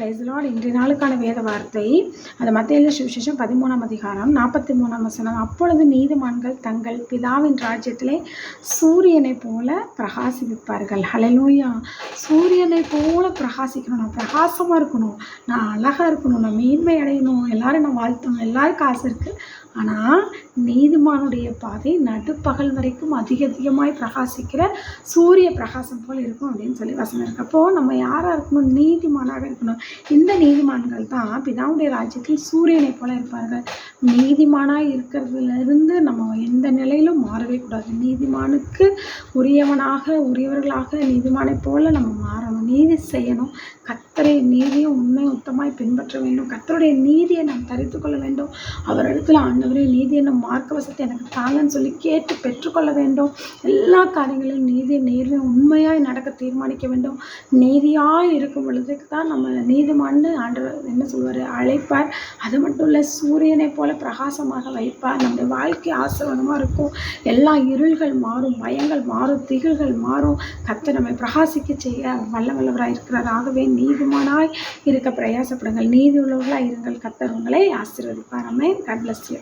Praise the Lord. இன்றைய நாளுக்கான வேத வார்த்தை அது மத்தேயு சுவிசேஷம் 13ஆம் அதிகாரம் 43ஆம் வசனம். அப்பொழுது நீதிமான்கள் தங்கள் பிதாவின் ராஜ்யத்திலே சூரியனை போல பிரகாசிப்பார்கள். ஹல்லேலூயா. சூரியனை போல பிரகாசிக்கணும். நான் பிரகாசமாக இருக்கணும், நான் அழகாக இருக்கணும், நான் மேன்மை அடையணும், எல்லாரும் நான் வாழ்த்தணும், எல்லாருக்கும் ஆசை இருக்குது. ஆனால் நீதிமானுடைய பாதை நடுப்பகல் வரைக்கும் அதிகமாய் பிரகாசிக்கிற சூரிய பிரகாசம் போல் இருக்கும் அப்படின்னு சொல்லி வசனம் இருக்கு. அப்போது நம்ம யாராக இருக்கணும்? நீதிமானாக இருக்கணும். இந்த நீதிமான்கள் தான் பிதாவுடைய ராஜ்யத்தில் சூரியனை போல இருப்பார்கள். நீதிமானாக இருக்கிறதுலேருந்து நம்ம எந்த நிலையிலும் மாறவே கூடாது. நீதிமானுக்கு உரியவர்களாக நீதிமானை போல நம்ம மாறணும், நீதி செய்யணும், கர்த்தரை நீதியும் உண்மை உத்தமாய் பின்பற்ற வேண்டும், கர்த்தருடைய நீதியை நாம் தரித்து கொள்ள வேண்டும். அவரிடத்துல ஆண்டவரே நீதி என்ன மார்க்க வசத்தை எனக்கு தாங்கன்னு சொல்லி கேட்டு பெற்றுக்கொள்ள வேண்டும். எல்லா காரியங்களிலும் நீதியை நேர்மையாக உண்மையாய் நடக்க தீர்மானிக்க வேண்டும். நீதியாய் இருக்கும் பொழுதுக்கு தான் நம்ம நீதிமான்னு ஆண்டவர் என்ன சொல்வார்? அழைப்பார். அது மட்டும் இல்லை, சூரியனை போல பிரகாசமாக வைப்பார். நம்முடைய வாழ்க்கை ஆசீர்வாதமாக இருக்கும். எல்லா இருள்கள் மாறும், பயங்கள் மாறும், திகில்கள் மாறும். கர்த்தர் நம்மை பிரகாசிக்க செய்ய வல்லவராக இருக்கிறார். ஆகவே நீதிமானாய் இருக்க பிரயாசப்படுங்கள், நீதி உள்ளவர்களாக இருங்கள். கர்த்தர் உங்களை ஆசீர்வதிப்பார். ஆமென். God bless you.